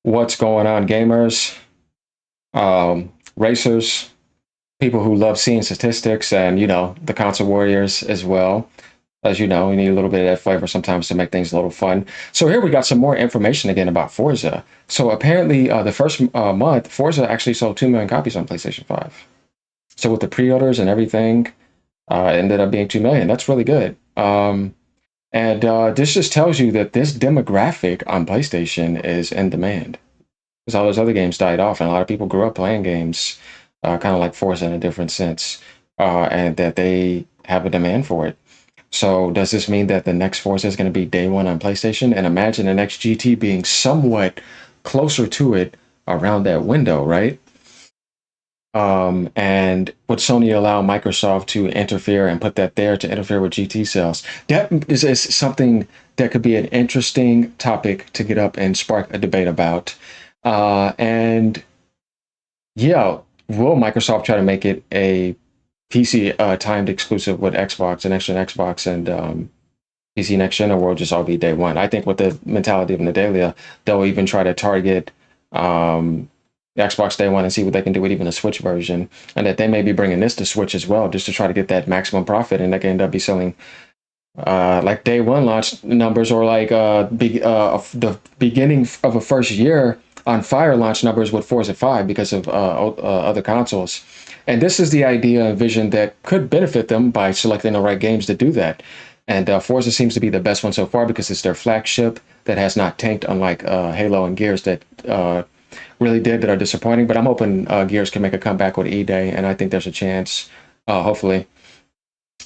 What's going on, gamers, racers, people who love seeing statistics, and the console warriors as well. As you know, we need a little bit of that flavor sometimes to make things a little fun. So here we got some more information again about Forza. So apparently, the first month, Forza actually sold 2 million copies on PlayStation 5. So with the pre-orders and everything, it ended up being 2 million. That's really good. And this just tells you that this demographic on PlayStation is in demand, because all those other games died off, and a lot of people grew up playing games, kind of like Forza in a different sense, and that they have a demand for it. So does this mean that the next Forza is going to be day one on PlayStation? And imagine the next GT being somewhat closer to it around that window, right? And would Sony allow Microsoft to interfere and put that there to interfere with GT sales? That is something that could be an interesting topic to get up and spark a debate about. And yeah, will Microsoft try to make it a PC timed exclusive with Xbox, an extra Xbox and PC next gen, or will it just all be day one? I think with the mentality of Nadalia, they'll even try to target Xbox day one and see what they can do with even a Switch version, and that they may be bringing this to Switch as well, just to try to get that maximum profit, and they can end up be selling like day one launch numbers, or like the beginning of a first year on fire launch numbers with Forza 5 because of other consoles. And this is the idea and vision that could benefit them by selecting the right games to do that. And Forza seems to be the best one so far because it's their flagship that has not tanked, unlike Halo and Gears that really did, that are disappointing. But I'm hoping Gears can make a comeback with E-Day, and I think there's a chance, hopefully.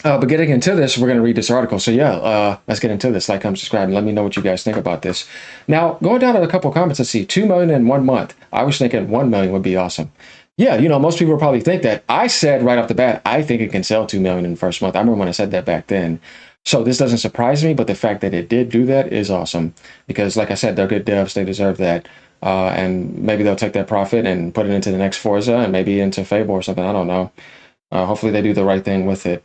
But getting into this, we're going to read this article. So yeah, let's get into this. Like, comment, subscribe, and let me know what you guys think about this. Now, going down to a couple of comments, let's see. 2 million in 1 month. I was thinking 1 million would be awesome. Yeah, most people probably think that. I said right off the bat, I think it can sell 2 million in the first month. I remember when I said that back then. So this doesn't surprise me, but the fact that it did do that is awesome, because like I said, they're good devs. They deserve that. And maybe they'll take that profit and put it into the next Forza and maybe into Fable or something. I don't know. Hopefully they do the right thing with it.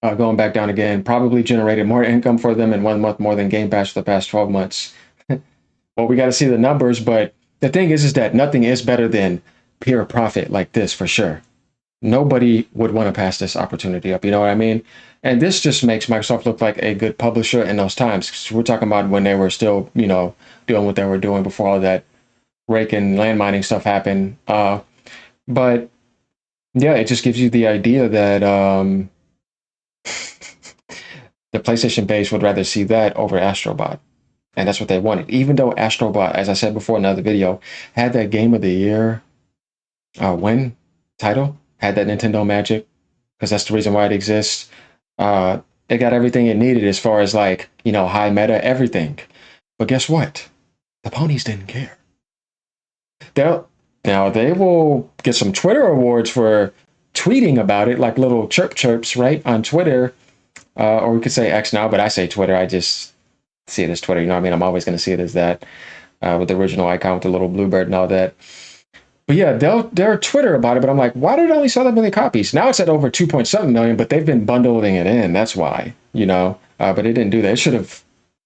Going back down again, probably generated more income for them in 1 month more than Game Pass for the past 12 months. Well, we got to see the numbers, but the thing is that nothing is better than pure profit like this, for sure. Nobody would want to pass this opportunity up, you know what I mean? And this just makes Microsoft look like a good publisher in those times. We're talking about when they were still, doing what they were doing before all that rake and land mining stuff happened. But yeah, it just gives you the idea that the PlayStation base would rather see that over Astrobot. And that's what they wanted. Even though Astrobot, as I said before in another video, had that Game of the Year win title, had that Nintendo magic, because that's the reason why it exists. It got everything it needed as far as like, high meta, everything. But guess what? The ponies didn't care. Now they will get some Twitter awards for tweeting about it, like little chirps, right, on Twitter. Or we could say X now, but I say Twitter. I just see it as Twitter. You know what I mean? I'm always going to see it as that, with the original icon with the little bluebird and all that. But yeah, they're Twitter about it. But I'm like, why did it only sell that many copies? Now it's at over 2.7 million, but they've been bundling it in. That's why, But it didn't do that. It should have,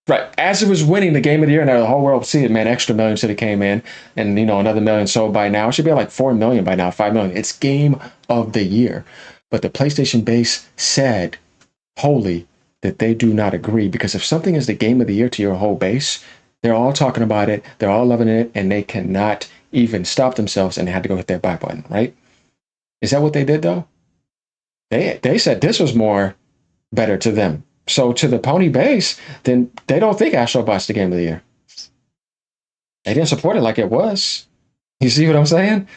right as it was winning the Game of the Year, and the whole world see it, man. Extra million should have came in, and another million sold by now. It should be like 4 million by now, 5 million. It's Game of the Year, but the PlayStation base said wholly that they do not agree, because if something is the Game of the Year to your whole base, they're all talking about it, they're all loving it, and they cannot even stop themselves, and they had to go hit that buy button, right? Is that what they did though? They said this was more better to them. So to the pony base, then they don't think Astrobot's the Game of the Year. They didn't support it like it was. You see what I'm saying?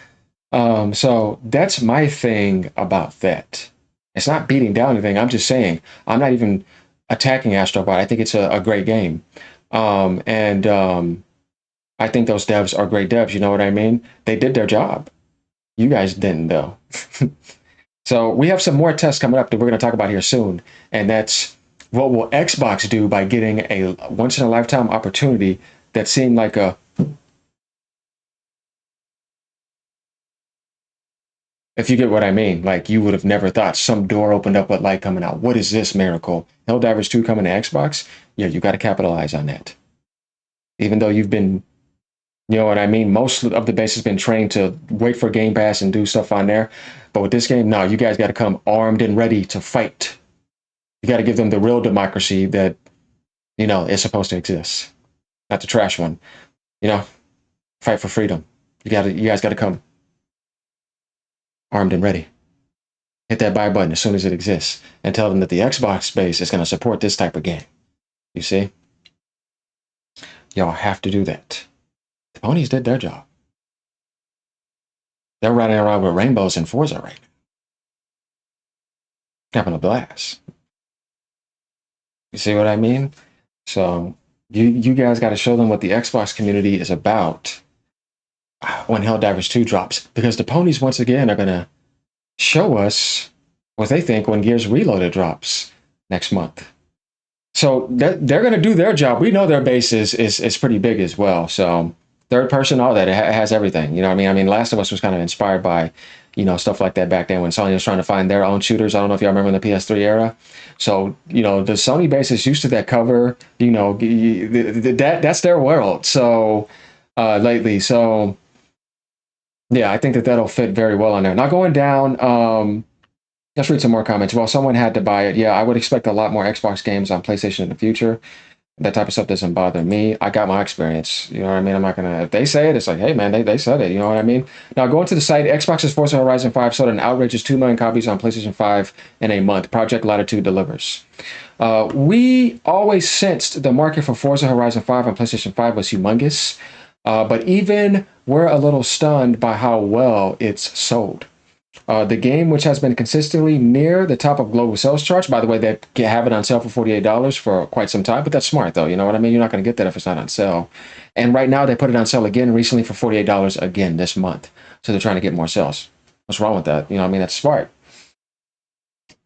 So that's my thing about that. It's not beating down anything. I'm just saying, I'm not even attacking Astrobot. I think it's a great game. And I think those devs are great devs. You know what I mean? They did their job. You guys didn't, though. So we have some more tests coming up that we're going to talk about here soon. And that's, what will Xbox do by getting a once-in-a-lifetime opportunity that seemed like a, if you get what I mean, like you would have never thought some door opened up with light coming out. What is this miracle? Helldivers 2 coming to Xbox? Yeah, you got to capitalize on that. Even though you've been You know what I mean? Most of the base has been trained to wait for Game Pass and do stuff on there. But with this game, no, you guys got to come armed and ready to fight. You got to give them the real democracy that, you know, is supposed to exist, not the trash one. You know, fight for freedom. You guys got to come armed and ready. Hit that buy button as soon as it exists and tell them that the Xbox base is going to support this type of game. You see? Y'all have to do that. The ponies did their job. They're riding around with rainbows in Forza right now. Having a blast. You see what I mean? So you guys got to show them what the Xbox community is about when Helldivers 2 drops. Because the ponies, once again, are going to show us what they think when Gears Reloaded drops next month. So they're going to do their job. We know their base is pretty big as well. So third person, all that, it has everything. You know what I mean? I mean, Last of Us was kind of inspired by, you know, stuff like that back then when Sony was trying to find their own shooters. I don't know if y'all remember in the PS3 era. So, you know, the Sony base is used to that cover, you know, that's their world. So lately, so yeah, I think that'll fit very well on there. Now going down, let's read some more comments. Well, someone had to buy it. Yeah, I would expect a lot more Xbox games on PlayStation in the future. That type of stuff doesn't bother me. I got my experience. You know what I mean? I'm not going to, if they say it, it's like, hey, man, they said it. You know what I mean? Now, going to the site, Xbox's Forza Horizon 5 sold an outrageous 2 million copies on PlayStation 5 in a month. Project Latitude delivers. We always sensed the market for Forza Horizon 5 on PlayStation 5 was humongous. But even we're a little stunned by how well it's sold. The game, which has been consistently near the top of global sales charts, by the way, they have it on sale for $48 for quite some time, but that's smart though. You know what I mean? You're not going to get that if it's not on sale. And right now they put it on sale again recently for $48 again this month. So they're trying to get more sales. What's wrong with that? You know what I mean? That's smart.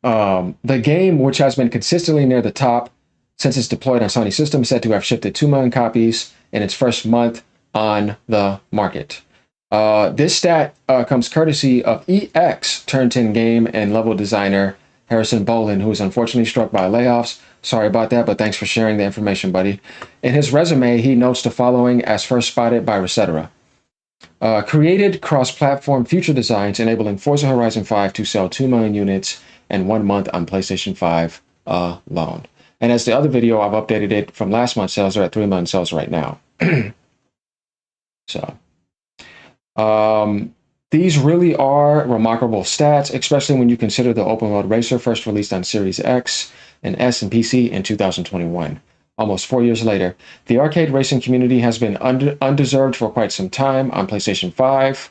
The game, which has been consistently near the top since it's deployed on Sony systems, said to have shipped 2 million copies in its first month on the market. This stat comes courtesy of EX Turn 10 game and level designer Harrison Boland, who was unfortunately struck by layoffs. Sorry about that, but thanks for sharing the information, buddy. In his resume, he notes the following as first spotted by Resetera. Created cross-platform future designs enabling Forza Horizon 5 to sell 2 million units in 1 month on PlayStation 5 alone. And as the other video, I've updated it from last month's sales. They're at 3 million sales right now. So these really are remarkable stats, especially when you consider the open world racer first released on Series X and S and PC in 2021. Almost 4 years later, the arcade racing community has been undeserved for quite some time on PlayStation 5,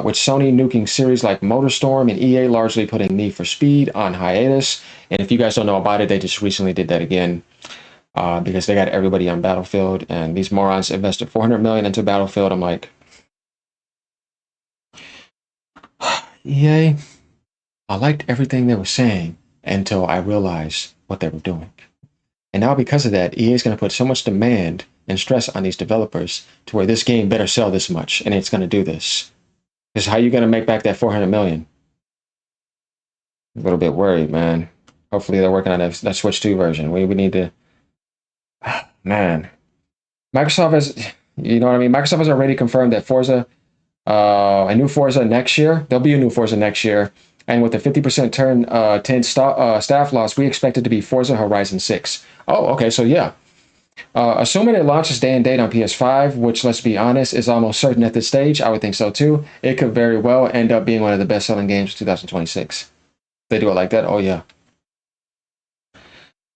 with Sony nuking series like MotorStorm and EA largely putting Need for Speed on hiatus. And if you guys don't know about it, they just recently did that again. Because they got everybody on Battlefield, and these morons invested $400 million into Battlefield. I'm like, EA, I liked everything they were saying until I realized what they were doing. And now because of that, EA is going to put so much demand and stress on these developers to where this game better sell this much, and it's going to do this. Because how are you going to make back that $400 million? A little bit worried, man. Hopefully they're working on that Switch 2 version. We need to... Man. Microsoft has... You know what I mean? Microsoft has already confirmed that Forza... a new Forza next year. There'll be a new Forza next year. And with the 50% turn 10 staff loss, we expect it to be Forza Horizon 6. Oh, okay, so yeah. Assuming it launches day and date on PS5, which, let's be honest, is almost certain at this stage, I would think so too. It could very well end up being one of the best-selling games of 2026. If they do it like that, oh yeah.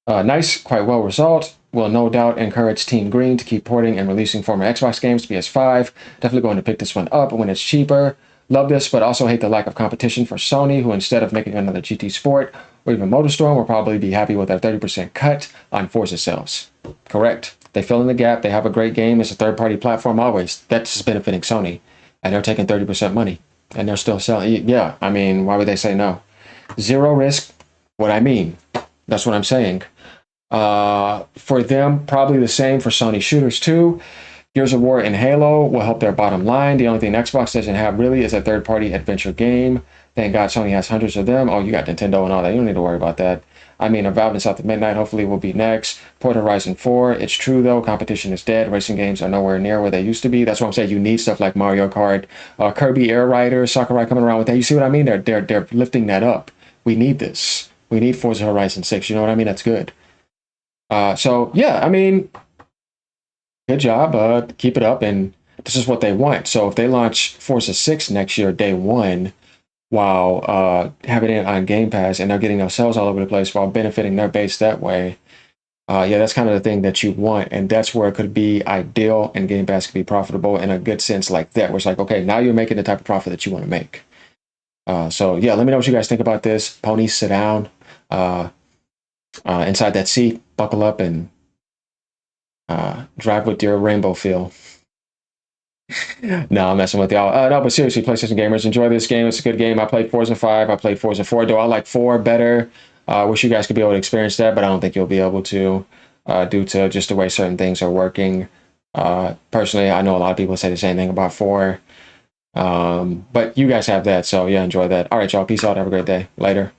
Nice, quite well result. Will no doubt encourage Team Green to keep porting and releasing former Xbox games to PS5. Definitely going to pick this one up when it's cheaper. Love this, but also hate the lack of competition for Sony, who instead of making another GT Sport or even MotorStorm will probably be happy with their 30% cut on Forza sales. Correct. They fill in the gap. They have a great game. It's a third-party platform always. That's benefiting Sony. And they're taking 30% money. And they're still selling. Yeah, I mean, why would they say no? Zero risk. What I mean. That's what I'm saying. For them, probably the same for Sony shooters too. Gears of War and Halo will help their bottom line. The only thing Xbox doesn't have really is a third-party adventure game. Thank God Sony has hundreds of them. Oh, you got Nintendo and all that. You don't need to worry about that. I mean, a Valve and South of Midnight hopefully will be next. Forza Horizon 4. It's true though, competition is dead. Racing games are nowhere near where they used to be. That's why I'm saying you need stuff like Mario Kart, Kirby Air Rider, Sakurai coming around with that. You see what I mean? They're lifting that up. We need this. We need Forza Horizon 6. You know what I mean? That's good. So yeah, I mean, good job. Keep it up, and this is what they want. So if they launch Forza 6 next year, day one, while having it on Game Pass, and they're getting themselves all over the place while benefiting their base that way, yeah, that's kind of the thing that you want, and that's where it could be ideal, and Game Pass could be profitable in a good sense like that, where it's like, okay, now you're making the type of profit that you want to make. So yeah, let me know what you guys think about this. PONYS, sit down inside that seat, buckle up, and drive with your rainbow feel. No, I'm messing with y'all. No, but seriously, PlayStation gamers, enjoy this game. It's a good game. I played Forza 5. I played Forza 4. Do I like 4 better? I wish you guys could be able to experience that, but I don't think you'll be able to due to just the way certain things are working. Personally, I know a lot of people say the same thing about 4. But you guys have that, so yeah, enjoy that. All right, y'all. Peace out. Have a great day. Later.